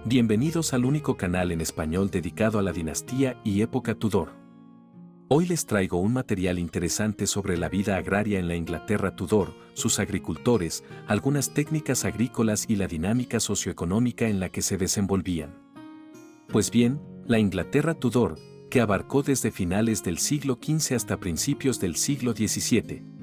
Bienvenidos al único canal en español dedicado a la dinastía y época Tudor. Hoy les traigo un material interesante sobre la vida agraria en la Inglaterra Tudor, sus agricultores, algunas técnicas agrícolas y la dinámica socioeconómica en la que se desenvolvían. Pues bien, la Inglaterra Tudor, que abarcó desde finales del siglo XV hasta principios del siglo XVII,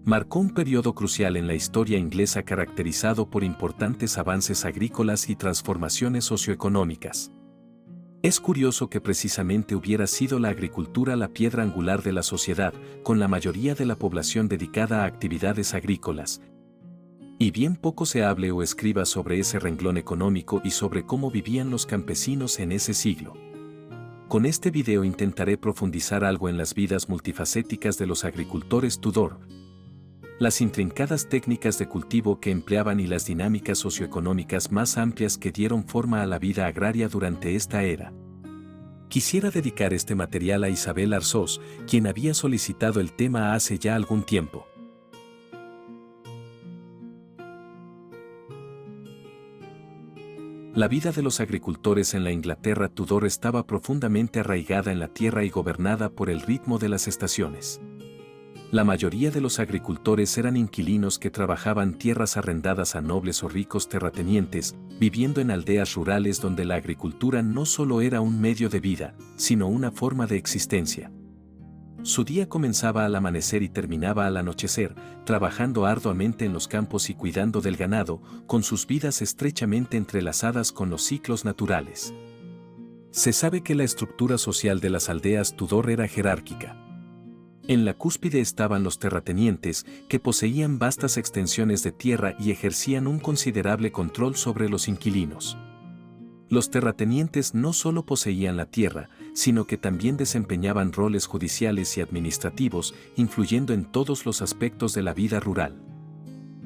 marcó un periodo crucial en la historia inglesa caracterizado por importantes avances agrícolas y transformaciones socioeconómicas. Es curioso que precisamente hubiera sido la agricultura la piedra angular de la sociedad, con la mayoría de la población dedicada a actividades agrícolas. Y bien poco se hable o escriba sobre ese renglón económico y sobre cómo vivían los campesinos en ese siglo. Con este video intentaré profundizar algo en las vidas multifacéticas de los agricultores Tudor, las intrincadas técnicas de cultivo que empleaban y las dinámicas socioeconómicas más amplias que dieron forma a la vida agraria durante esta era. Quisiera dedicar este material a Isabel Arzós, quien había solicitado el tema hace ya algún tiempo. La vida de los agricultores en la Inglaterra Tudor estaba profundamente arraigada en la tierra y gobernada por el ritmo de las estaciones. La mayoría de los agricultores eran inquilinos que trabajaban tierras arrendadas a nobles o ricos terratenientes, viviendo en aldeas rurales donde la agricultura no solo era un medio de vida, sino una forma de existencia. Su día comenzaba al amanecer y terminaba al anochecer, trabajando arduamente en los campos y cuidando del ganado, con sus vidas estrechamente entrelazadas con los ciclos naturales. Se sabe que la estructura social de las aldeas Tudor era jerárquica. En la cúspide estaban los terratenientes, que poseían vastas extensiones de tierra y ejercían un considerable control sobre los inquilinos. Los terratenientes no solo poseían la tierra, sino que también desempeñaban roles judiciales y administrativos, influyendo en todos los aspectos de la vida rural.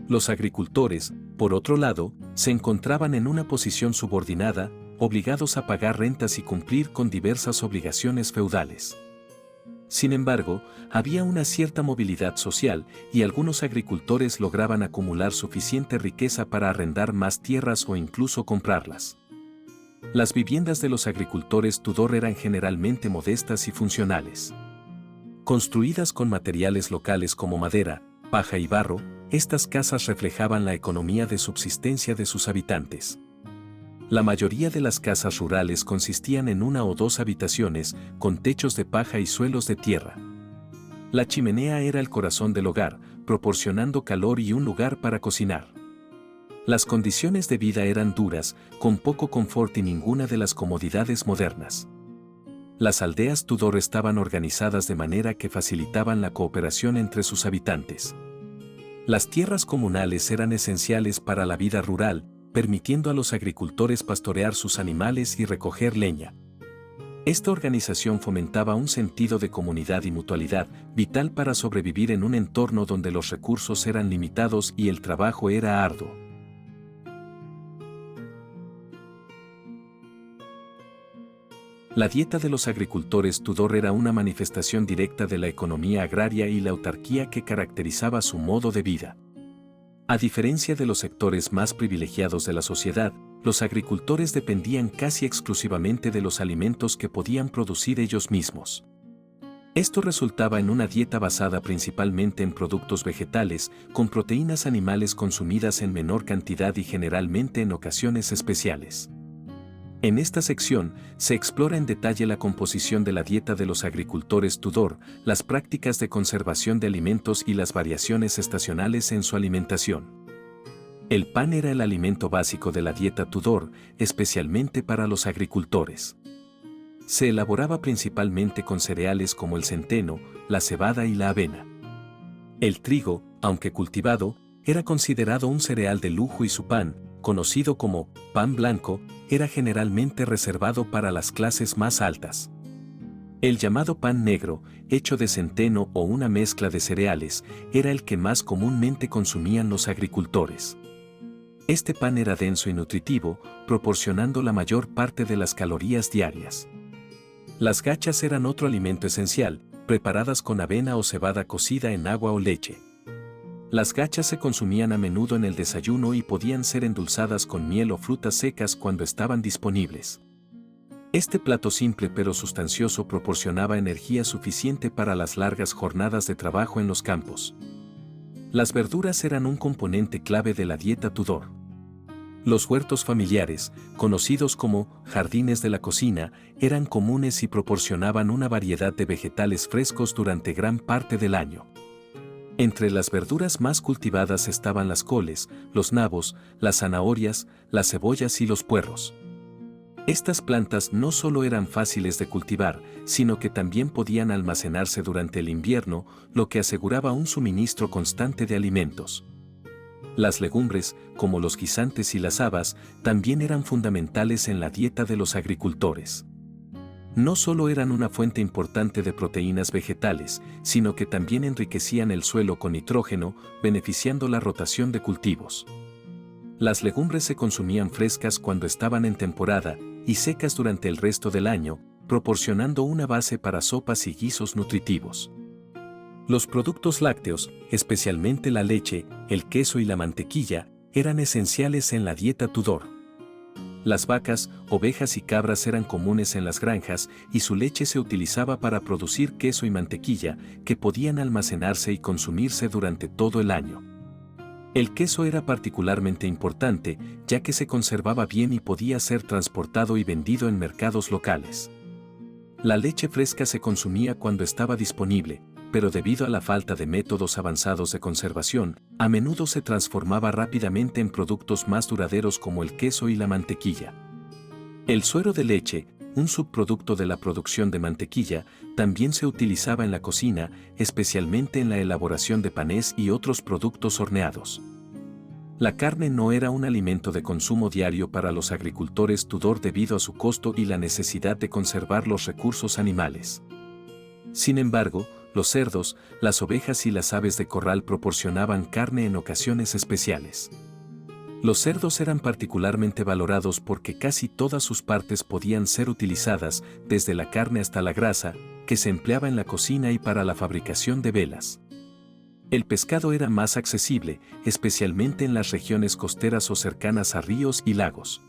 Los agricultores, por otro lado, se encontraban en una posición subordinada, obligados a pagar rentas y cumplir con diversas obligaciones feudales. Sin embargo, había una cierta movilidad social y algunos agricultores lograban acumular suficiente riqueza para arrendar más tierras o incluso comprarlas. Las viviendas de los agricultores Tudor eran generalmente modestas y funcionales. Construidas con materiales locales como madera, paja y barro, estas casas reflejaban la economía de subsistencia de sus habitantes. La mayoría de las casas rurales consistían en una o dos habitaciones, con techos de paja y suelos de tierra. La chimenea era el corazón del hogar, proporcionando calor y un lugar para cocinar. Las condiciones de vida eran duras, con poco confort y ninguna de las comodidades modernas. Las aldeas Tudor estaban organizadas de manera que facilitaban la cooperación entre sus habitantes. Las tierras comunales eran esenciales para la vida rural, permitiendo a los agricultores pastorear sus animales y recoger leña. Esta organización fomentaba un sentido de comunidad y mutualidad, vital para sobrevivir en un entorno donde los recursos eran limitados y el trabajo era arduo. La dieta de los agricultores Tudor era una manifestación directa de la economía agraria y la autarquía que caracterizaba su modo de vida. A diferencia de los sectores más privilegiados de la sociedad, los agricultores dependían casi exclusivamente de los alimentos que podían producir ellos mismos. Esto resultaba en una dieta basada principalmente en productos vegetales, con proteínas animales consumidas en menor cantidad y generalmente en ocasiones especiales. En esta sección, se explora en detalle la composición de la dieta de los agricultores Tudor, las prácticas de conservación de alimentos y las variaciones estacionales en su alimentación. El pan era el alimento básico de la dieta Tudor, especialmente para los agricultores. Se elaboraba principalmente con cereales como el centeno, la cebada y la avena. El trigo, aunque cultivado, era considerado un cereal de lujo y su pan, conocido como pan blanco, era generalmente reservado para las clases más altas. El llamado pan negro, hecho de centeno o una mezcla de cereales, era el que más comúnmente consumían los agricultores. Este pan era denso y nutritivo, proporcionando la mayor parte de las calorías diarias. Las gachas eran otro alimento esencial, preparadas con avena o cebada cocida en agua o leche. Las gachas se consumían a menudo en el desayuno y podían ser endulzadas con miel o frutas secas cuando estaban disponibles. Este plato simple pero sustancioso proporcionaba energía suficiente para las largas jornadas de trabajo en los campos. Las verduras eran un componente clave de la dieta Tudor. Los huertos familiares, conocidos como jardines de la cocina, eran comunes y proporcionaban una variedad de vegetales frescos durante gran parte del año. Entre las verduras más cultivadas estaban las coles, los nabos, las zanahorias, las cebollas y los puerros. Estas plantas no solo eran fáciles de cultivar, sino que también podían almacenarse durante el invierno, lo que aseguraba un suministro constante de alimentos. Las legumbres, como los guisantes y las habas, también eran fundamentales en la dieta de los agricultores. No solo eran una fuente importante de proteínas vegetales, sino que también enriquecían el suelo con nitrógeno, beneficiando la rotación de cultivos. Las legumbres se consumían frescas cuando estaban en temporada y secas durante el resto del año, proporcionando una base para sopas y guisos nutritivos. Los productos lácteos, especialmente la leche, el queso y la mantequilla, eran esenciales en la dieta Tudor. Las vacas, ovejas y cabras eran comunes en las granjas y su leche se utilizaba para producir queso y mantequilla, que podían almacenarse y consumirse durante todo el año. El queso era particularmente importante, ya que se conservaba bien y podía ser transportado y vendido en mercados locales. La leche fresca se consumía cuando estaba disponible, pero debido a la falta de métodos avanzados de conservación, a menudo se transformaba rápidamente en productos más duraderos como el queso y la mantequilla. El suero de leche, un subproducto de la producción de mantequilla, también se utilizaba en la cocina, especialmente en la elaboración de panés y otros productos horneados. La carne no era un alimento de consumo diario para los agricultores Tudor debido a su costo y la necesidad de conservar los recursos animales. Sin embargo, los cerdos, las ovejas y las aves de corral proporcionaban carne en ocasiones especiales. Los cerdos eran particularmente valorados porque casi todas sus partes podían ser utilizadas, desde la carne hasta la grasa, que se empleaba en la cocina y para la fabricación de velas. El pescado era más accesible, especialmente en las regiones costeras o cercanas a ríos y lagos.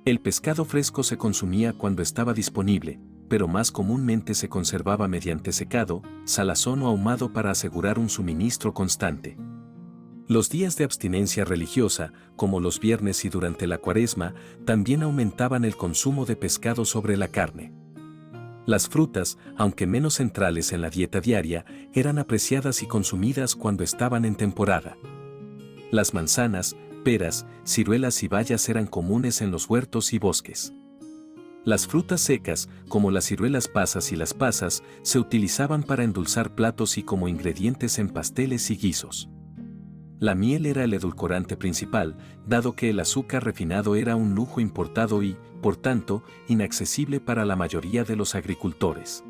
El pescado fresco se consumía cuando estaba disponible, pero más comúnmente se conservaba mediante secado, salazón o ahumado para asegurar un suministro constante. Los días de abstinencia religiosa, como los viernes y durante la Cuaresma, también aumentaban el consumo de pescado sobre la carne. Las frutas, aunque menos centrales en la dieta diaria, eran apreciadas y consumidas cuando estaban en temporada. Las manzanas, peras, ciruelas y bayas eran comunes en los huertos y bosques. Las frutas secas, como las ciruelas pasas y las pasas, se utilizaban para endulzar platos y como ingredientes en pasteles y guisos. La miel era el edulcorante principal, dado que el azúcar refinado era un lujo importado y, por tanto, inaccesible para la mayoría de los agricultores.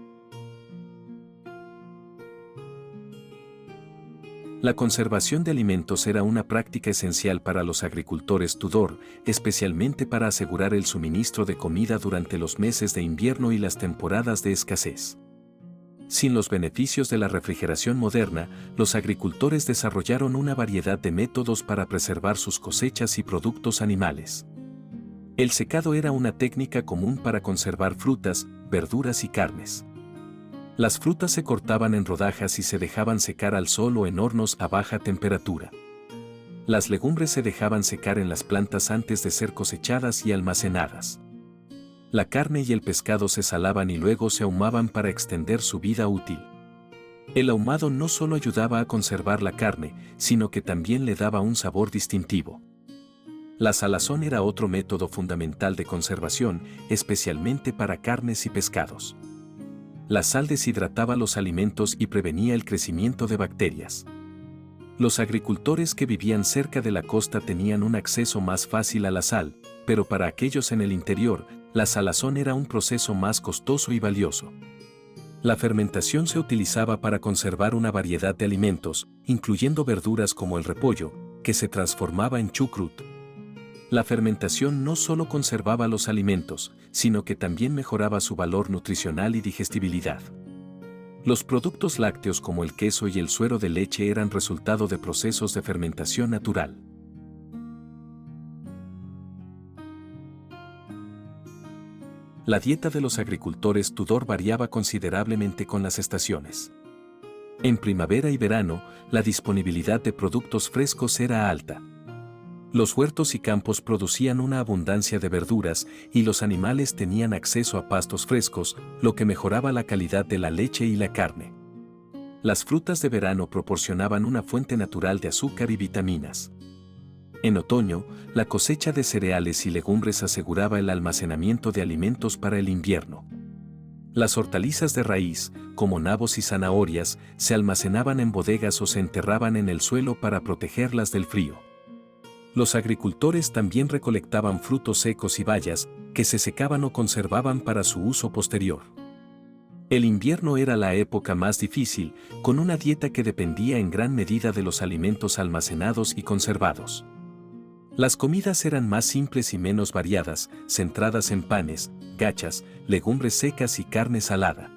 La conservación de alimentos era una práctica esencial para los agricultores Tudor, especialmente para asegurar el suministro de comida durante los meses de invierno y las temporadas de escasez. Sin los beneficios de la refrigeración moderna, los agricultores desarrollaron una variedad de métodos para preservar sus cosechas y productos animales. El secado era una técnica común para conservar frutas, verduras y carnes. Las frutas se cortaban en rodajas y se dejaban secar al sol o en hornos a baja temperatura. Las legumbres se dejaban secar en las plantas antes de ser cosechadas y almacenadas. La carne y el pescado se salaban y luego se ahumaban para extender su vida útil. El ahumado no solo ayudaba a conservar la carne, sino que también le daba un sabor distintivo. La salazón era otro método fundamental de conservación, especialmente para carnes y pescados. La sal deshidrataba los alimentos y prevenía el crecimiento de bacterias. Los agricultores que vivían cerca de la costa tenían un acceso más fácil a la sal, pero para aquellos en el interior, la salazón era un proceso más costoso y valioso. La fermentación se utilizaba para conservar una variedad de alimentos, incluyendo verduras como el repollo, que se transformaba en chucrut. La fermentación no solo conservaba los alimentos, sino que también mejoraba su valor nutricional y digestibilidad. Los productos lácteos como el queso y el suero de leche eran resultado de procesos de fermentación natural. La dieta de los agricultores Tudor variaba considerablemente con las estaciones. En primavera y verano, la disponibilidad de productos frescos era alta. Los huertos y campos producían una abundancia de verduras y los animales tenían acceso a pastos frescos, lo que mejoraba la calidad de la leche y la carne. Las frutas de verano proporcionaban una fuente natural de azúcar y vitaminas. En otoño, la cosecha de cereales y legumbres aseguraba el almacenamiento de alimentos para el invierno. Las hortalizas de raíz, como nabos y zanahorias, se almacenaban en bodegas o se enterraban en el suelo para protegerlas del frío. Los agricultores también recolectaban frutos secos y bayas, que se secaban o conservaban para su uso posterior. El invierno era la época más difícil, con una dieta que dependía en gran medida de los alimentos almacenados y conservados. Las comidas eran más simples y menos variadas, centradas en panes, gachas, legumbres secas y carne salada.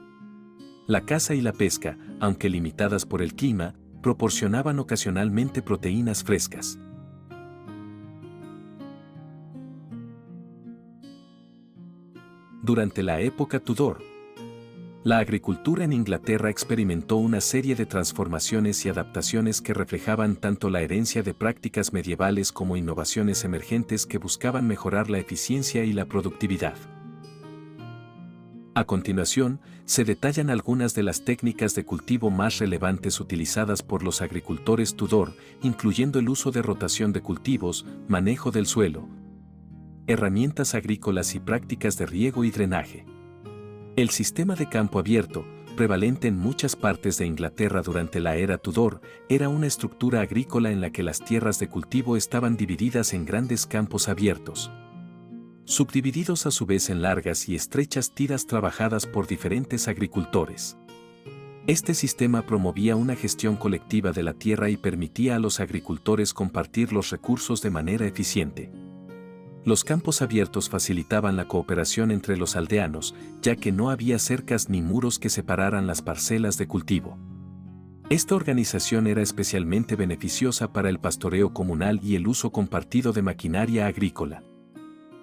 La caza y la pesca, aunque limitadas por el clima, proporcionaban ocasionalmente proteínas frescas. Durante la época Tudor, la agricultura en Inglaterra experimentó una serie de transformaciones y adaptaciones que reflejaban tanto la herencia de prácticas medievales como innovaciones emergentes que buscaban mejorar la eficiencia y la productividad. A continuación, se detallan algunas de las técnicas de cultivo más relevantes utilizadas por los agricultores Tudor, incluyendo el uso de rotación de cultivos, manejo del suelo, herramientas agrícolas y prácticas de riego y drenaje. El sistema de campo abierto, prevalente en muchas partes de Inglaterra durante la era Tudor, era una estructura agrícola en la que las tierras de cultivo estaban divididas en grandes campos abiertos, subdivididos a su vez en largas y estrechas tiras trabajadas por diferentes agricultores. Este sistema promovía una gestión colectiva de la tierra y permitía a los agricultores compartir los recursos de manera eficiente. Los campos abiertos facilitaban la cooperación entre los aldeanos, ya que no había cercas ni muros que separaran las parcelas de cultivo. Esta organización era especialmente beneficiosa para el pastoreo comunal y el uso compartido de maquinaria agrícola.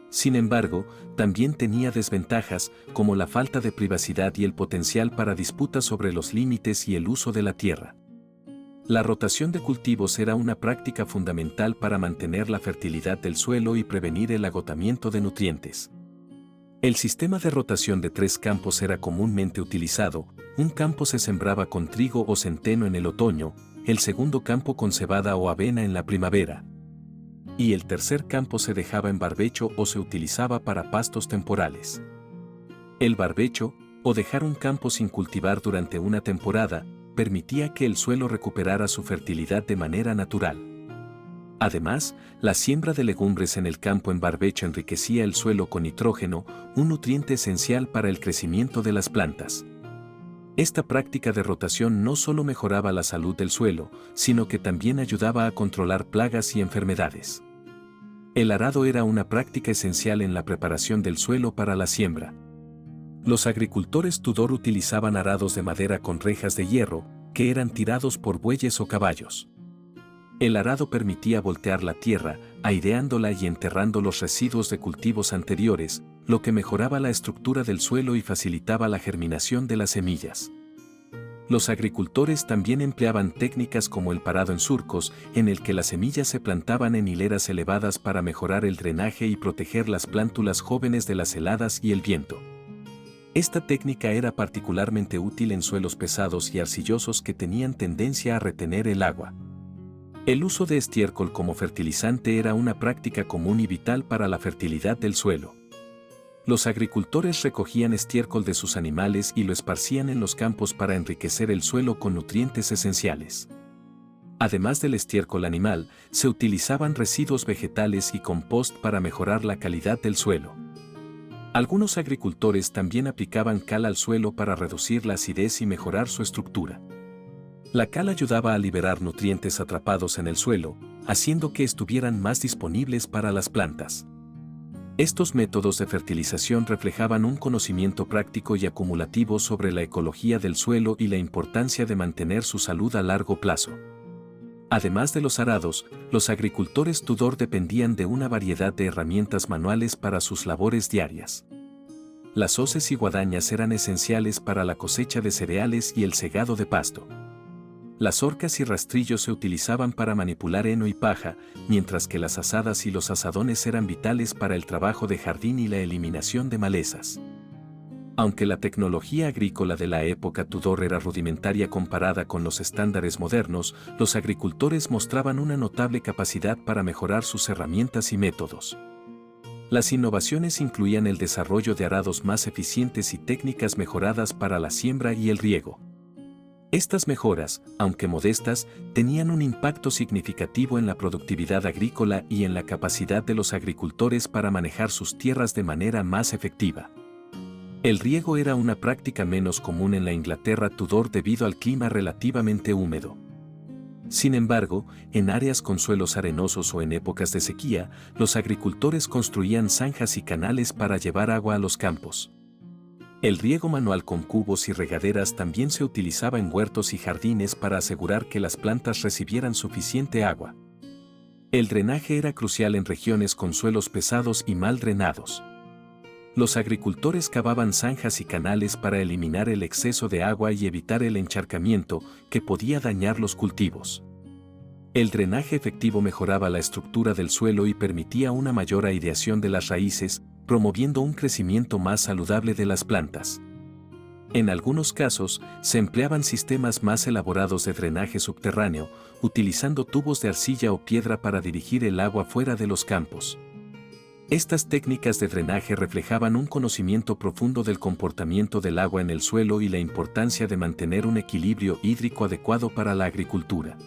Sin embargo, también tenía desventajas, como la falta de privacidad y el potencial para disputas sobre los límites y el uso de la tierra. La rotación de cultivos era una práctica fundamental para mantener la fertilidad del suelo y prevenir el agotamiento de nutrientes. El sistema de rotación de 3 campos era comúnmente utilizado: un campo se sembraba con trigo o centeno en el otoño, el segundo campo con cebada o avena en la primavera, y el tercer campo se dejaba en barbecho o se utilizaba para pastos temporales. El barbecho, o dejar un campo sin cultivar durante una temporada, permitía que el suelo recuperara su fertilidad de manera natural. Además, la siembra de legumbres en el campo en barbecho enriquecía el suelo con nitrógeno, un nutriente esencial para el crecimiento de las plantas. Esta práctica de rotación no solo mejoraba la salud del suelo, sino que también ayudaba a controlar plagas y enfermedades. El arado era una práctica esencial en la preparación del suelo para la siembra. Los agricultores Tudor utilizaban arados de madera con rejas de hierro, que eran tirados por bueyes o caballos. El arado permitía voltear la tierra, aireándola y enterrando los residuos de cultivos anteriores, lo que mejoraba la estructura del suelo y facilitaba la germinación de las semillas. Los agricultores también empleaban técnicas como el parado en surcos, en el que las semillas se plantaban en hileras elevadas para mejorar el drenaje y proteger las plántulas jóvenes de las heladas y el viento. Esta técnica era particularmente útil en suelos pesados y arcillosos que tenían tendencia a retener el agua. El uso de estiércol como fertilizante era una práctica común y vital para la fertilidad del suelo. Los agricultores recogían estiércol de sus animales y lo esparcían en los campos para enriquecer el suelo con nutrientes esenciales. Además del estiércol animal, se utilizaban residuos vegetales y compost para mejorar la calidad del suelo. Algunos agricultores también aplicaban cal al suelo para reducir la acidez y mejorar su estructura. La cal ayudaba a liberar nutrientes atrapados en el suelo, haciendo que estuvieran más disponibles para las plantas. Estos métodos de fertilización reflejaban un conocimiento práctico y acumulativo sobre la ecología del suelo y la importancia de mantener su salud a largo plazo. Además de los arados, los agricultores Tudor dependían de una variedad de herramientas manuales para sus labores diarias. Las hoces y guadañas eran esenciales para la cosecha de cereales y el segado de pasto. Las horcas y rastrillos se utilizaban para manipular heno y paja, mientras que las azadas y los azadones eran vitales para el trabajo de jardín y la eliminación de malezas. Aunque la tecnología agrícola de la época Tudor era rudimentaria comparada con los estándares modernos, los agricultores mostraban una notable capacidad para mejorar sus herramientas y métodos. Las innovaciones incluían el desarrollo de arados más eficientes y técnicas mejoradas para la siembra y el riego. Estas mejoras, aunque modestas, tenían un impacto significativo en la productividad agrícola y en la capacidad de los agricultores para manejar sus tierras de manera más efectiva. El riego era una práctica menos común en la Inglaterra Tudor debido al clima relativamente húmedo. Sin embargo, en áreas con suelos arenosos o en épocas de sequía, los agricultores construían zanjas y canales para llevar agua a los campos. El riego manual con cubos y regaderas también se utilizaba en huertos y jardines para asegurar que las plantas recibieran suficiente agua. El drenaje era crucial en regiones con suelos pesados y mal drenados. Los agricultores cavaban zanjas y canales para eliminar el exceso de agua y evitar el encharcamiento que podía dañar los cultivos. El drenaje efectivo mejoraba la estructura del suelo y permitía una mayor aireación de las raíces, promoviendo un crecimiento más saludable de las plantas. En algunos casos, se empleaban sistemas más elaborados de drenaje subterráneo, utilizando tubos de arcilla o piedra para dirigir el agua fuera de los campos. Estas técnicas de drenaje reflejaban un conocimiento profundo del comportamiento del agua en el suelo y la importancia de mantener un equilibrio hídrico adecuado para la agricultura.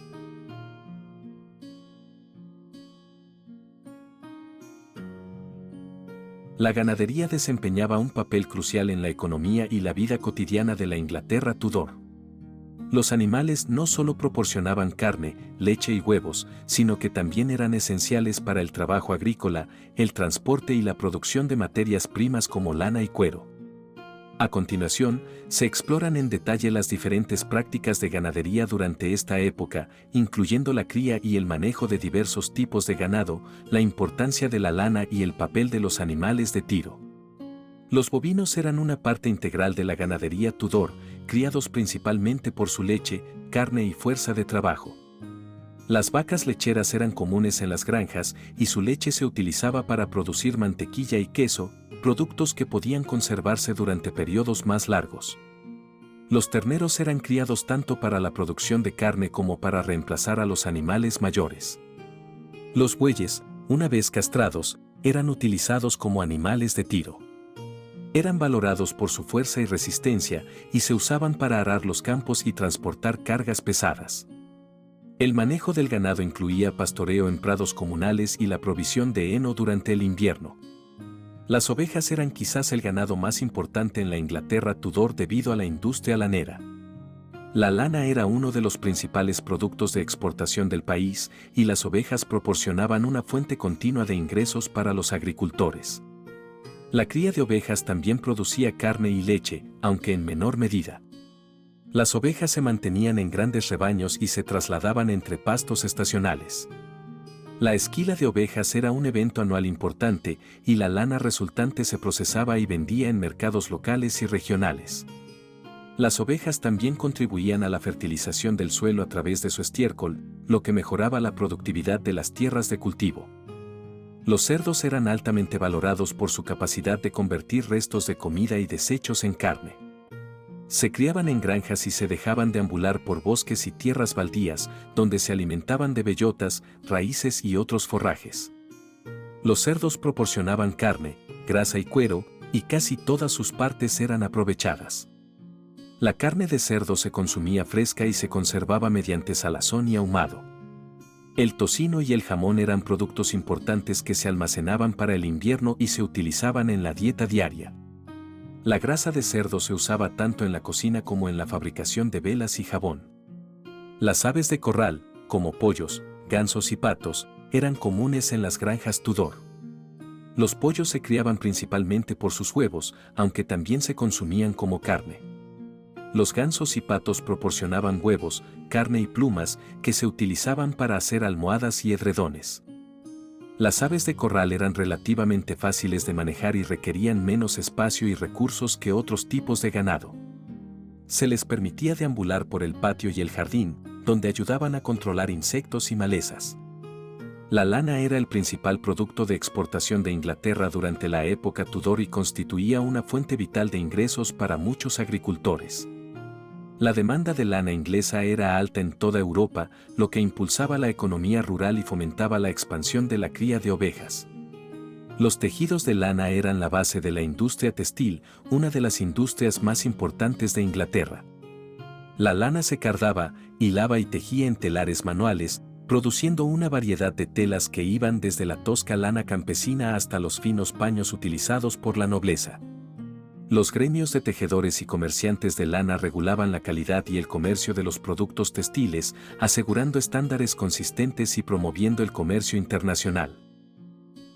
La ganadería desempeñaba un papel crucial en la economía y la vida cotidiana de la Inglaterra Tudor. Los animales no solo proporcionaban carne, leche y huevos, sino que también eran esenciales para el trabajo agrícola, el transporte y la producción de materias primas como lana y cuero. A continuación, se exploran en detalle las diferentes prácticas de ganadería durante esta época, incluyendo la cría y el manejo de diversos tipos de ganado, la importancia de la lana y el papel de los animales de tiro. Los bovinos eran una parte integral de la ganadería Tudor, criados principalmente por su leche, carne y fuerza de trabajo. Las vacas lecheras eran comunes en las granjas y su leche se utilizaba para producir mantequilla y queso, productos que podían conservarse durante periodos más largos. Los terneros eran criados tanto para la producción de carne como para reemplazar a los animales mayores. Los bueyes, una vez castrados, eran utilizados como animales de tiro. Eran valorados por su fuerza y resistencia y se usaban para arar los campos y transportar cargas pesadas. El manejo del ganado incluía pastoreo en prados comunales y la provisión de heno durante el invierno. Las ovejas eran quizás el ganado más importante en la Inglaterra Tudor debido a la industria lanera. La lana era uno de los principales productos de exportación del país y las ovejas proporcionaban una fuente continua de ingresos para los agricultores. La cría de ovejas también producía carne y leche, aunque en menor medida. Las ovejas se mantenían en grandes rebaños y se trasladaban entre pastos estacionales. La esquila de ovejas era un evento anual importante y la lana resultante se procesaba y vendía en mercados locales y regionales. Las ovejas también contribuían a la fertilización del suelo a través de su estiércol, lo que mejoraba la productividad de las tierras de cultivo. Los cerdos eran altamente valorados por su capacidad de convertir restos de comida y desechos en carne. Se criaban en granjas y se dejaban deambular por bosques y tierras baldías, donde se alimentaban de bellotas, raíces y otros forrajes. Los cerdos proporcionaban carne, grasa y cuero, y casi todas sus partes eran aprovechadas. La carne de cerdo se consumía fresca y se conservaba mediante salazón y ahumado. El tocino y el jamón eran productos importantes que se almacenaban para el invierno y se utilizaban en la dieta diaria. La grasa de cerdo se usaba tanto en la cocina como en la fabricación de velas y jabón. Las aves de corral, como pollos, gansos y patos, eran comunes en las granjas Tudor. Los pollos se criaban principalmente por sus huevos, aunque también se consumían como carne. Los gansos y patos proporcionaban huevos, carne y plumas que se utilizaban para hacer almohadas y edredones. Las aves de corral eran relativamente fáciles de manejar y requerían menos espacio y recursos que otros tipos de ganado. Se les permitía deambular por el patio y el jardín, donde ayudaban a controlar insectos y malezas. La lana era el principal producto de exportación de Inglaterra durante la época Tudor y constituía una fuente vital de ingresos para muchos agricultores. La demanda de lana inglesa era alta en toda Europa, lo que impulsaba la economía rural y fomentaba la expansión de la cría de ovejas. Los tejidos de lana eran la base de la industria textil, una de las industrias más importantes de Inglaterra. La lana se cardaba, hilaba y tejía en telares manuales, produciendo una variedad de telas que iban desde la tosca lana campesina hasta los finos paños utilizados por la nobleza. Los gremios de tejedores y comerciantes de lana regulaban la calidad y el comercio de los productos textiles, asegurando estándares consistentes y promoviendo el comercio internacional.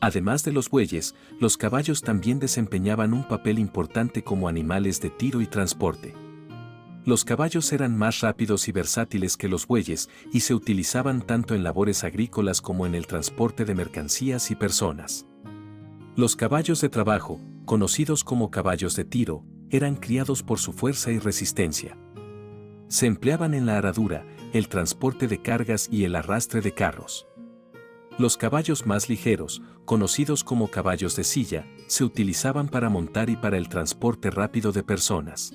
Además de los bueyes, los caballos también desempeñaban un papel importante como animales de tiro y transporte. Los caballos eran más rápidos y versátiles que los bueyes y se utilizaban tanto en labores agrícolas como en el transporte de mercancías y personas. Los caballos de trabajo, conocidos como caballos de tiro, eran criados por su fuerza y resistencia. Se empleaban en la aradura, el transporte de cargas y el arrastre de carros. Los caballos más ligeros, conocidos como caballos de silla, se utilizaban para montar y para el transporte rápido de personas.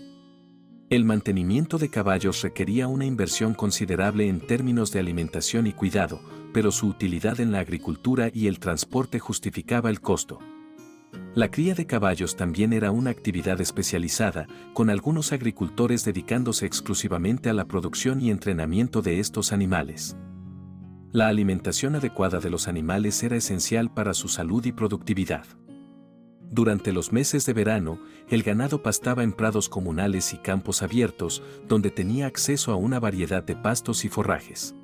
El mantenimiento de caballos requería una inversión considerable en términos de alimentación y cuidado, pero su utilidad en la agricultura y el transporte justificaba el costo. La cría de caballos también era una actividad especializada, con algunos agricultores dedicándose exclusivamente a la producción y entrenamiento de estos animales. La alimentación adecuada de los animales era esencial para su salud y productividad. Durante los meses de verano, el ganado pastaba en prados comunales y campos abiertos, donde tenía acceso a una variedad de pastos y forrajes.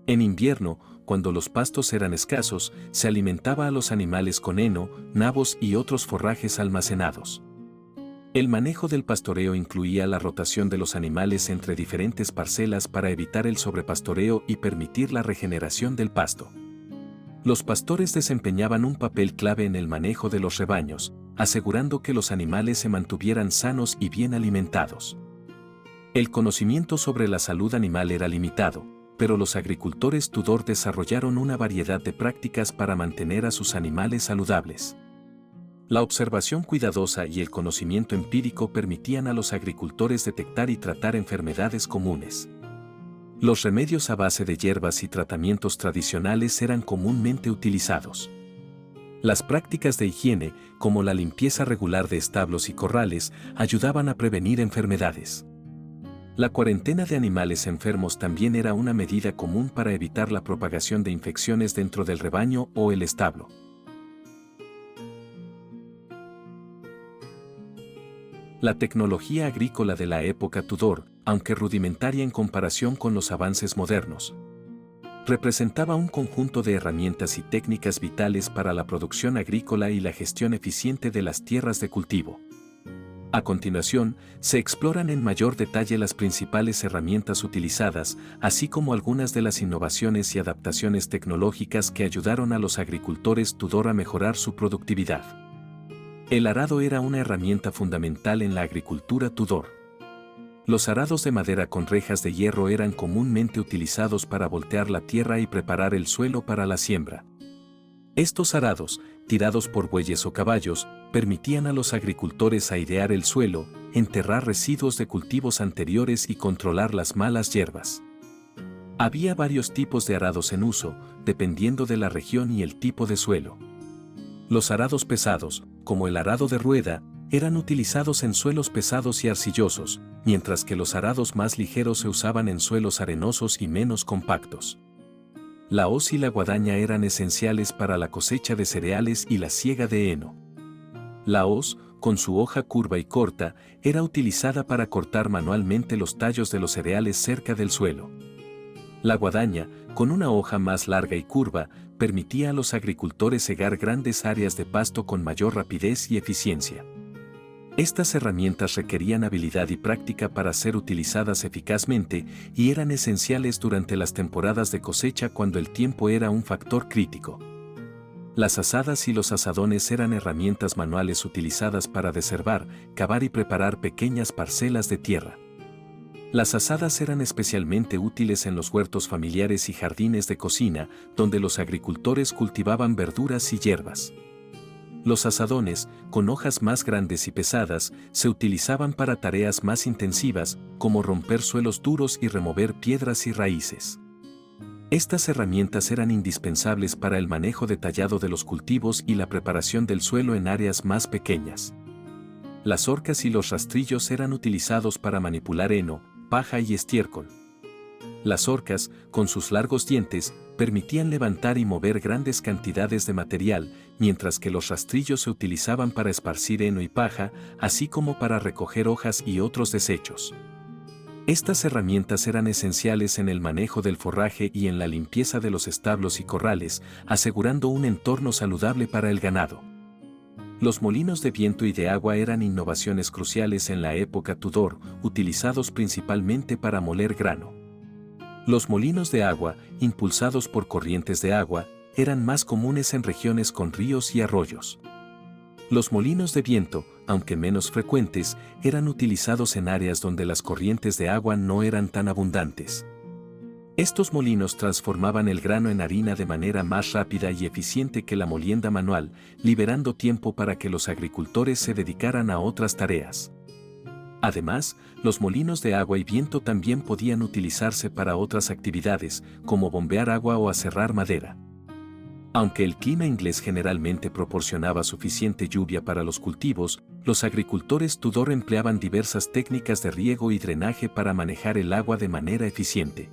En invierno, cuando los pastos eran escasos, se alimentaba a los animales con heno, nabos y otros forrajes almacenados. El manejo del pastoreo incluía la rotación de los animales entre diferentes parcelas para evitar el sobrepastoreo y permitir la regeneración del pasto. Los pastores desempeñaban un papel clave en el manejo de los rebaños, asegurando que los animales se mantuvieran sanos y bien alimentados. El conocimiento sobre la salud animal era limitado, pero los agricultores Tudor desarrollaron una variedad de prácticas para mantener a sus animales saludables. La observación cuidadosa y el conocimiento empírico permitían a los agricultores detectar y tratar enfermedades comunes. Los remedios a base de hierbas y tratamientos tradicionales eran comúnmente utilizados. Las prácticas de higiene, como la limpieza regular de establos y corrales, ayudaban a prevenir enfermedades. La cuarentena de animales enfermos también era una medida común para evitar la propagación de infecciones dentro del rebaño o el establo. La tecnología agrícola de la época Tudor, aunque rudimentaria en comparación con los avances modernos, representaba un conjunto de herramientas y técnicas vitales para la producción agrícola y la gestión eficiente de las tierras de cultivo. A continuación, se exploran en mayor detalle las principales herramientas utilizadas, así como algunas de las innovaciones y adaptaciones tecnológicas que ayudaron a los agricultores Tudor a mejorar su productividad. El arado era una herramienta fundamental en la agricultura Tudor. Los arados de madera con rejas de hierro eran comúnmente utilizados para voltear la tierra y preparar el suelo para la siembra. Estos arados, tirados por bueyes o caballos, permitían a los agricultores airear el suelo, enterrar residuos de cultivos anteriores y controlar las malas hierbas. Había varios tipos de arados en uso, dependiendo de la región y el tipo de suelo. Los arados pesados, como el arado de rueda, eran utilizados en suelos pesados y arcillosos, mientras que los arados más ligeros se usaban en suelos arenosos y menos compactos. La hoz y la guadaña eran esenciales para la cosecha de cereales y la siega de heno. La hoz, con su hoja curva y corta, era utilizada para cortar manualmente los tallos de los cereales cerca del suelo. La guadaña, con una hoja más larga y curva, permitía a los agricultores cegar grandes áreas de pasto con mayor rapidez y eficiencia. Estas herramientas requerían habilidad y práctica para ser utilizadas eficazmente y eran esenciales durante las temporadas de cosecha cuando el tiempo era un factor crítico. Las azadas y los azadones eran herramientas manuales utilizadas para desherbar, cavar y preparar pequeñas parcelas de tierra. Las azadas eran especialmente útiles en los huertos familiares y jardines de cocina, donde los agricultores cultivaban verduras y hierbas. Los azadones, con hojas más grandes y pesadas, se utilizaban para tareas más intensivas, como romper suelos duros y remover piedras y raíces. Estas herramientas eran indispensables para el manejo detallado de los cultivos y la preparación del suelo en áreas más pequeñas. Las horcas y los rastrillos eran utilizados para manipular heno, paja y estiércol. Las horcas, con sus largos dientes, permitían levantar y mover grandes cantidades de material, mientras que los rastrillos se utilizaban para esparcir heno y paja, así como para recoger hojas y otros desechos. Estas herramientas eran esenciales en el manejo del forraje y en la limpieza de los establos y corrales, asegurando un entorno saludable para el ganado. Los molinos de viento y de agua eran innovaciones cruciales en la época Tudor, utilizados principalmente para moler grano. Los molinos de agua, impulsados por corrientes de agua, eran más comunes en regiones con ríos y arroyos. Los molinos de viento, aunque menos frecuentes, eran utilizados en áreas donde las corrientes de agua no eran tan abundantes. Estos molinos transformaban el grano en harina de manera más rápida y eficiente que la molienda manual, liberando tiempo para que los agricultores se dedicaran a otras tareas. Además, los molinos de agua y viento también podían utilizarse para otras actividades, como bombear agua o aserrar madera. Aunque el clima inglés generalmente proporcionaba suficiente lluvia para los cultivos, los agricultores Tudor empleaban diversas técnicas de riego y drenaje para manejar el agua de manera eficiente.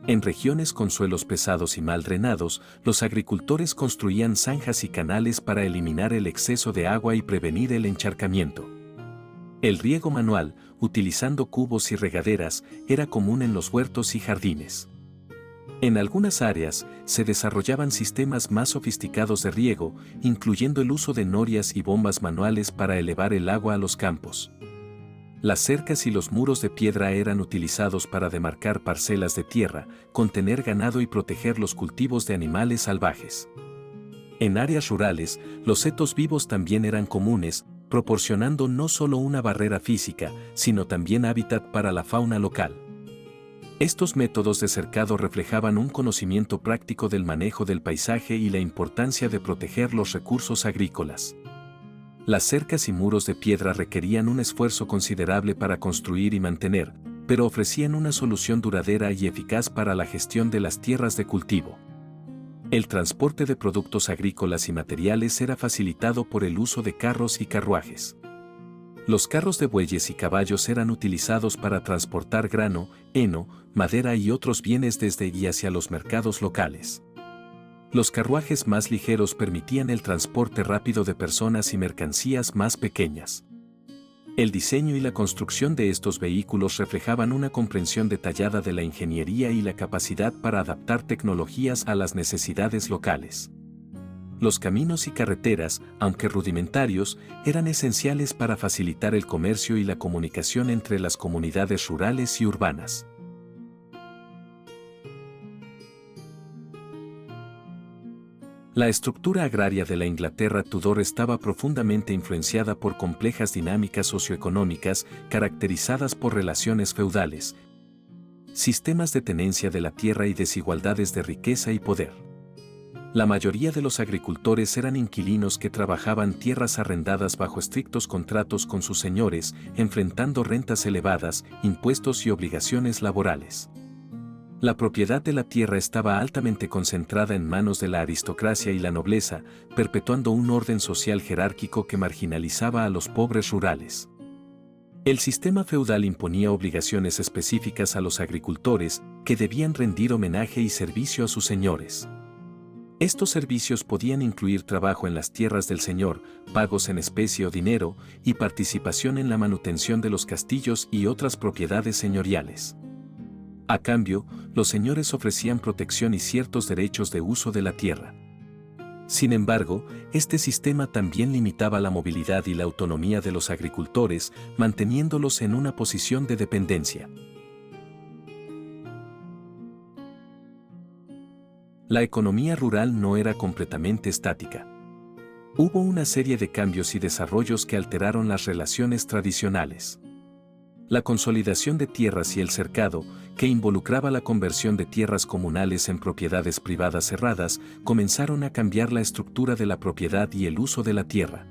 En regiones con suelos pesados y mal drenados, los agricultores construían zanjas y canales para eliminar el exceso de agua y prevenir el encharcamiento. El riego manual, utilizando cubos y regaderas, era común en los huertos y jardines. En algunas áreas, se desarrollaban sistemas más sofisticados de riego, incluyendo el uso de norias y bombas manuales para elevar el agua a los campos. Las cercas y los muros de piedra eran utilizados para demarcar parcelas de tierra, contener ganado y proteger los cultivos de animales salvajes. En áreas rurales, los setos vivos también eran comunes, proporcionando no solo una barrera física, sino también hábitat para la fauna local. Estos métodos de cercado reflejaban un conocimiento práctico del manejo del paisaje y la importancia de proteger los recursos agrícolas. Las cercas y muros de piedra requerían un esfuerzo considerable para construir y mantener, pero ofrecían una solución duradera y eficaz para la gestión de las tierras de cultivo. El transporte de productos agrícolas y materiales era facilitado por el uso de carros y carruajes. Los carros de bueyes y caballos eran utilizados para transportar grano, heno, madera y otros bienes desde y hacia los mercados locales. Los carruajes más ligeros permitían el transporte rápido de personas y mercancías más pequeñas. El diseño y la construcción de estos vehículos reflejaban una comprensión detallada de la ingeniería y la capacidad para adaptar tecnologías a las necesidades locales. Los caminos y carreteras, aunque rudimentarios, eran esenciales para facilitar el comercio y la comunicación entre las comunidades rurales y urbanas. La estructura agraria de la Inglaterra Tudor estaba profundamente influenciada por complejas dinámicas socioeconómicas caracterizadas por relaciones feudales, sistemas de tenencia de la tierra y desigualdades de riqueza y poder. La mayoría de los agricultores eran inquilinos que trabajaban tierras arrendadas bajo estrictos contratos con sus señores, enfrentando rentas elevadas, impuestos y obligaciones laborales. La propiedad de la tierra estaba altamente concentrada en manos de la aristocracia y la nobleza, perpetuando un orden social jerárquico que marginalizaba a los pobres rurales. El sistema feudal imponía obligaciones específicas a los agricultores, que debían rendir homenaje y servicio a sus señores. Estos servicios podían incluir trabajo en las tierras del señor, pagos en especie o dinero, y participación en la manutención de los castillos y otras propiedades señoriales. A cambio, los señores ofrecían protección y ciertos derechos de uso de la tierra. Sin embargo, este sistema también limitaba la movilidad y la autonomía de los agricultores, manteniéndolos en una posición de dependencia. La economía rural no era completamente estática. Hubo una serie de cambios y desarrollos que alteraron las relaciones tradicionales. La consolidación de tierras y el cercado, que involucraba la conversión de tierras comunales en propiedades privadas cerradas, comenzaron a cambiar la estructura de la propiedad y el uso de la tierra.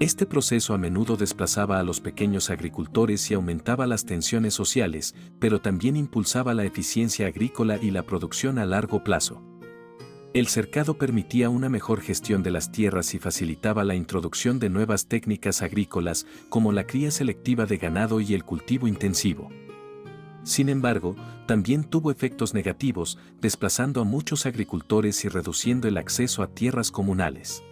Este proceso a menudo desplazaba a los pequeños agricultores y aumentaba las tensiones sociales, pero también impulsaba la eficiencia agrícola y la producción a largo plazo. El cercado permitía una mejor gestión de las tierras y facilitaba la introducción de nuevas técnicas agrícolas como la cría selectiva de ganado y el cultivo intensivo. Sin embargo, también tuvo efectos negativos, desplazando a muchos agricultores y reduciendo el acceso a tierras comunales.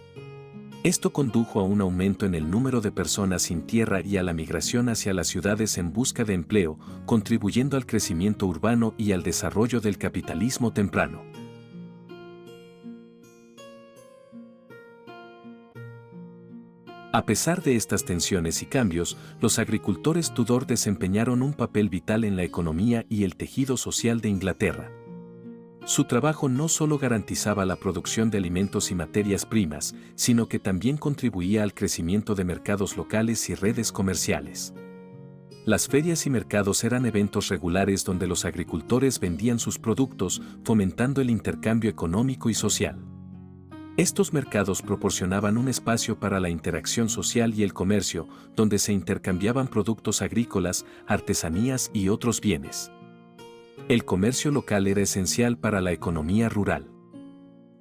Esto condujo a un aumento en el número de personas sin tierra y a la migración hacia las ciudades en busca de empleo, contribuyendo al crecimiento urbano y al desarrollo del capitalismo temprano. A pesar de estas tensiones y cambios, los agricultores Tudor desempeñaron un papel vital en la economía y el tejido social de Inglaterra. Su trabajo no solo garantizaba la producción de alimentos y materias primas, sino que también contribuía al crecimiento de mercados locales y redes comerciales. Las ferias y mercados eran eventos regulares donde los agricultores vendían sus productos, fomentando el intercambio económico y social. Estos mercados proporcionaban un espacio para la interacción social y el comercio, donde se intercambiaban productos agrícolas, artesanías y otros bienes. El comercio local era esencial para la economía rural.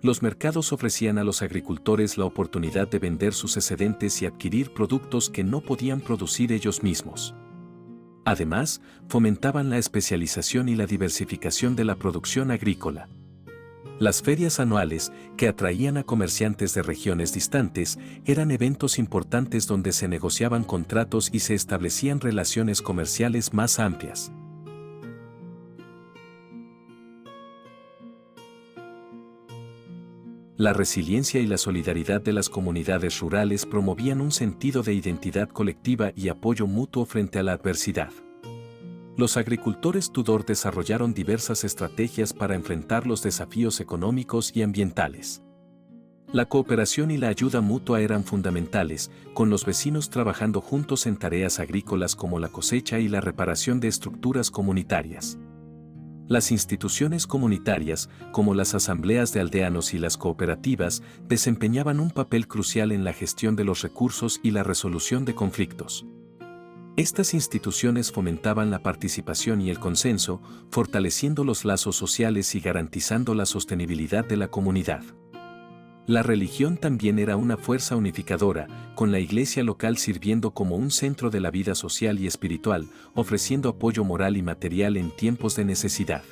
Los mercados ofrecían a los agricultores la oportunidad de vender sus excedentes y adquirir productos que no podían producir ellos mismos. Además, fomentaban la especialización y la diversificación de la producción agrícola. Las ferias anuales, que atraían a comerciantes de regiones distantes, eran eventos importantes donde se negociaban contratos y se establecían relaciones comerciales más amplias. La resiliencia y la solidaridad de las comunidades rurales promovían un sentido de identidad colectiva y apoyo mutuo frente a la adversidad. Los agricultores Tudor desarrollaron diversas estrategias para enfrentar los desafíos económicos y ambientales. La cooperación y la ayuda mutua eran fundamentales, con los vecinos trabajando juntos en tareas agrícolas como la cosecha y la reparación de estructuras comunitarias. Las instituciones comunitarias, como las asambleas de aldeanos y las cooperativas, desempeñaban un papel crucial en la gestión de los recursos y la resolución de conflictos. Estas instituciones fomentaban la participación y el consenso, fortaleciendo los lazos sociales y garantizando la sostenibilidad de la comunidad. La religión también era una fuerza unificadora, con la iglesia local sirviendo como un centro de la vida social y espiritual, ofreciendo apoyo moral y material en tiempos de necesidad.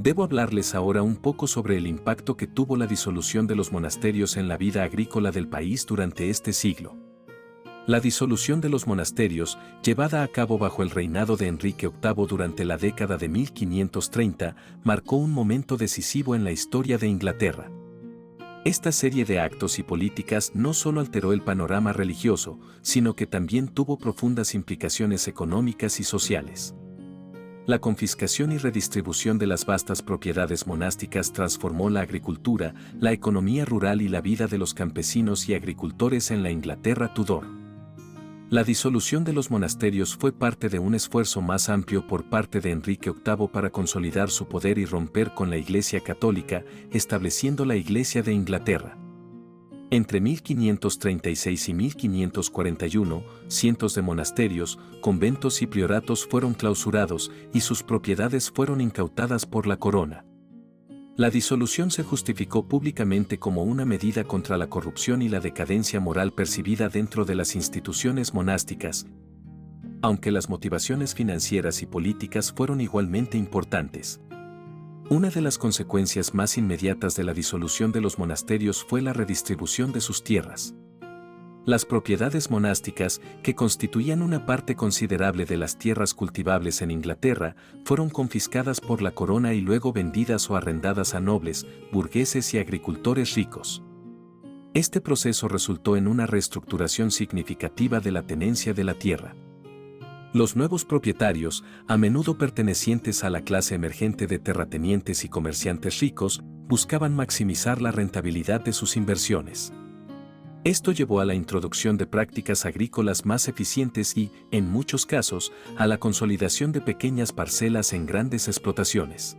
Debo hablarles ahora un poco sobre el impacto que tuvo la disolución de los monasterios en la vida agrícola del país durante este siglo. La disolución de los monasterios, llevada a cabo bajo el reinado de Enrique VIII durante la década de 1530, marcó un momento decisivo en la historia de Inglaterra. Esta serie de actos y políticas no solo alteró el panorama religioso, sino que también tuvo profundas implicaciones económicas y sociales. La confiscación y redistribución de las vastas propiedades monásticas transformó la agricultura, la economía rural y la vida de los campesinos y agricultores en la Inglaterra Tudor. La disolución de los monasterios fue parte de un esfuerzo más amplio por parte de Enrique VIII para consolidar su poder y romper con la Iglesia Católica, estableciendo la Iglesia de Inglaterra. Entre 1536 y 1541, cientos de monasterios, conventos y prioratos fueron clausurados y sus propiedades fueron incautadas por la corona. La disolución se justificó públicamente como una medida contra la corrupción y la decadencia moral percibida dentro de las instituciones monásticas, aunque las motivaciones financieras y políticas fueron igualmente importantes. Una de las consecuencias más inmediatas de la disolución de los monasterios fue la redistribución de sus tierras. Las propiedades monásticas, que constituían una parte considerable de las tierras cultivables en Inglaterra, fueron confiscadas por la corona y luego vendidas o arrendadas a nobles, burgueses y agricultores ricos. Este proceso resultó en una reestructuración significativa de la tenencia de la tierra. Los nuevos propietarios, a menudo pertenecientes a la clase emergente de terratenientes y comerciantes ricos, buscaban maximizar la rentabilidad de sus inversiones. Esto llevó a la introducción de prácticas agrícolas más eficientes y, en muchos casos, a la consolidación de pequeñas parcelas en grandes explotaciones.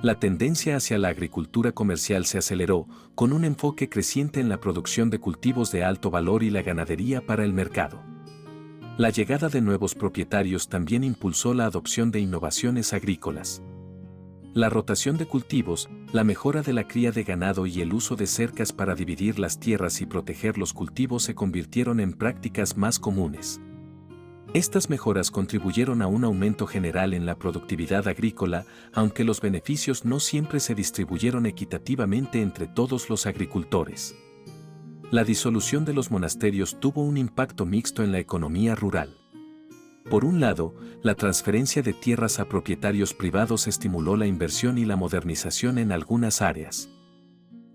La tendencia hacia la agricultura comercial se aceleró, con un enfoque creciente en la producción de cultivos de alto valor y la ganadería para el mercado. La llegada de nuevos propietarios también impulsó la adopción de innovaciones agrícolas. La rotación de cultivos, la mejora de la cría de ganado y el uso de cercas para dividir las tierras y proteger los cultivos se convirtieron en prácticas más comunes. Estas mejoras contribuyeron a un aumento general en la productividad agrícola, aunque los beneficios no siempre se distribuyeron equitativamente entre todos los agricultores. La disolución de los monasterios tuvo un impacto mixto en la economía rural. Por un lado, la transferencia de tierras a propietarios privados estimuló la inversión y la modernización en algunas áreas.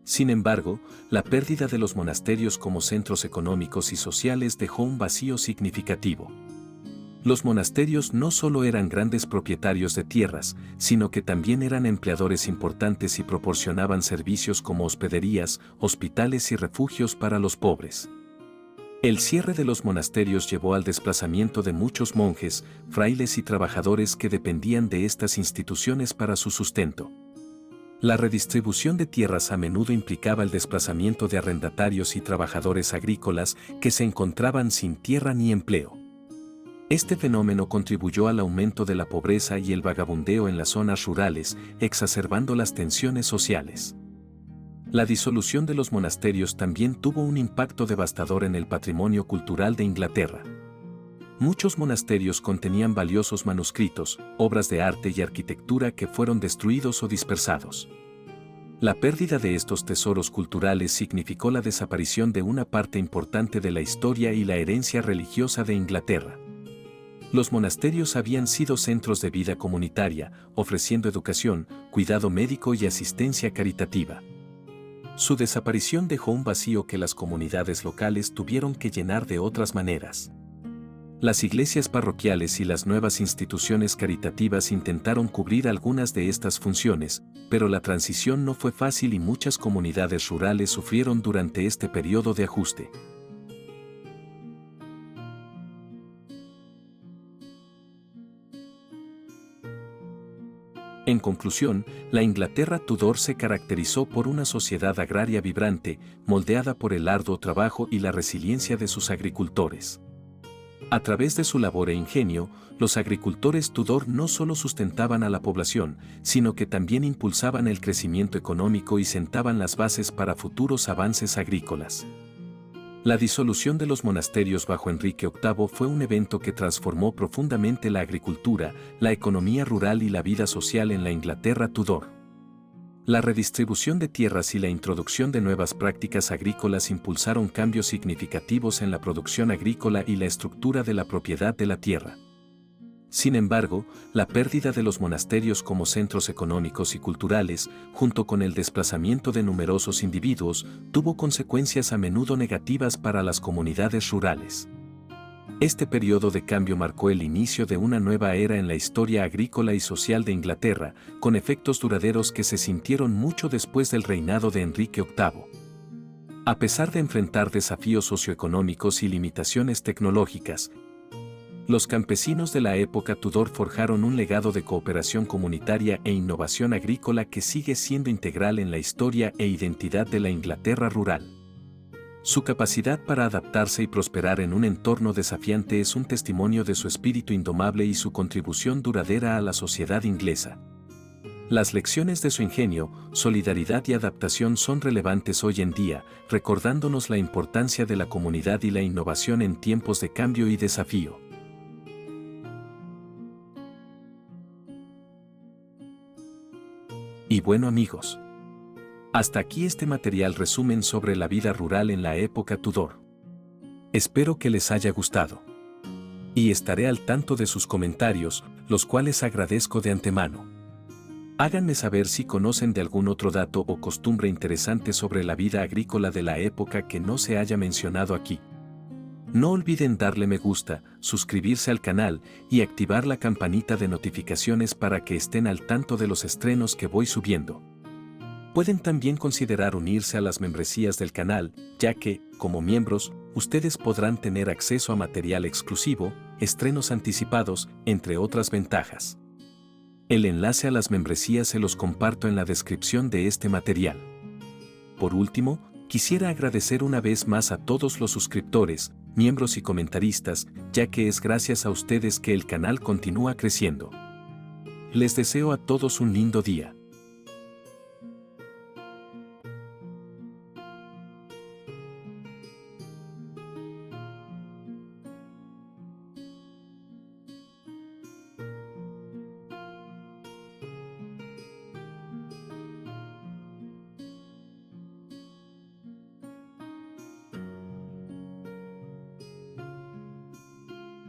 Sin embargo, la pérdida de los monasterios como centros económicos y sociales dejó un vacío significativo. Los monasterios no solo eran grandes propietarios de tierras, sino que también eran empleadores importantes y proporcionaban servicios como hospederías, hospitales y refugios para los pobres. El cierre de los monasterios llevó al desplazamiento de muchos monjes, frailes y trabajadores que dependían de estas instituciones para su sustento. La redistribución de tierras a menudo implicaba el desplazamiento de arrendatarios y trabajadores agrícolas que se encontraban sin tierra ni empleo. Este fenómeno contribuyó al aumento de la pobreza y el vagabundeo en las zonas rurales, exacerbando las tensiones sociales. La disolución de los monasterios también tuvo un impacto devastador en el patrimonio cultural de Inglaterra. Muchos monasterios contenían valiosos manuscritos, obras de arte y arquitectura que fueron destruidos o dispersados. La pérdida de estos tesoros culturales significó la desaparición de una parte importante de la historia y la herencia religiosa de Inglaterra. Los monasterios habían sido centros de vida comunitaria, ofreciendo educación, cuidado médico y asistencia caritativa. Su desaparición dejó un vacío que las comunidades locales tuvieron que llenar de otras maneras. Las iglesias parroquiales y las nuevas instituciones caritativas intentaron cubrir algunas de estas funciones, pero la transición no fue fácil y muchas comunidades rurales sufrieron durante este periodo de ajuste. En conclusión, la Inglaterra Tudor se caracterizó por una sociedad agraria vibrante, moldeada por el arduo trabajo y la resiliencia de sus agricultores. A través de su labor e ingenio, los agricultores Tudor no solo sustentaban a la población, sino que también impulsaban el crecimiento económico y sentaban las bases para futuros avances agrícolas. La disolución de los monasterios bajo Enrique VIII fue un evento que transformó profundamente la agricultura, la economía rural y la vida social en la Inglaterra Tudor. La redistribución de tierras y la introducción de nuevas prácticas agrícolas impulsaron cambios significativos en la producción agrícola y la estructura de la propiedad de la tierra. Sin embargo, la pérdida de los monasterios como centros económicos y culturales, junto con el desplazamiento de numerosos individuos, tuvo consecuencias a menudo negativas para las comunidades rurales. Este periodo de cambio marcó el inicio de una nueva era en la historia agrícola y social de Inglaterra, con efectos duraderos que se sintieron mucho después del reinado de Enrique VIII. A pesar de enfrentar desafíos socioeconómicos y limitaciones tecnológicas, los campesinos de la época Tudor forjaron un legado de cooperación comunitaria e innovación agrícola que sigue siendo integral en la historia e identidad de la Inglaterra rural. Su capacidad para adaptarse y prosperar en un entorno desafiante es un testimonio de su espíritu indomable y su contribución duradera a la sociedad inglesa. Las lecciones de su ingenio, solidaridad y adaptación son relevantes hoy en día, recordándonos la importancia de la comunidad y la innovación en tiempos de cambio y desafío. Y bueno amigos, hasta aquí este material resumen sobre la vida rural en la época Tudor. Espero que les haya gustado. Y estaré al tanto de sus comentarios, los cuales agradezco de antemano. Háganme saber si conocen de algún otro dato o costumbre interesante sobre la vida agrícola de la época que no se haya mencionado aquí. No olviden darle me gusta, suscribirse al canal y activar la campanita de notificaciones para que estén al tanto de los estrenos que voy subiendo. Pueden también considerar unirse a las membresías del canal, ya que, como miembros, ustedes podrán tener acceso a material exclusivo, estrenos anticipados, entre otras ventajas. El enlace a las membresías se los comparto en la descripción de este material. Por último, quisiera agradecer una vez más a todos los suscriptores, miembros y comentaristas, ya que es gracias a ustedes que el canal continúa creciendo. Les deseo a todos un lindo día.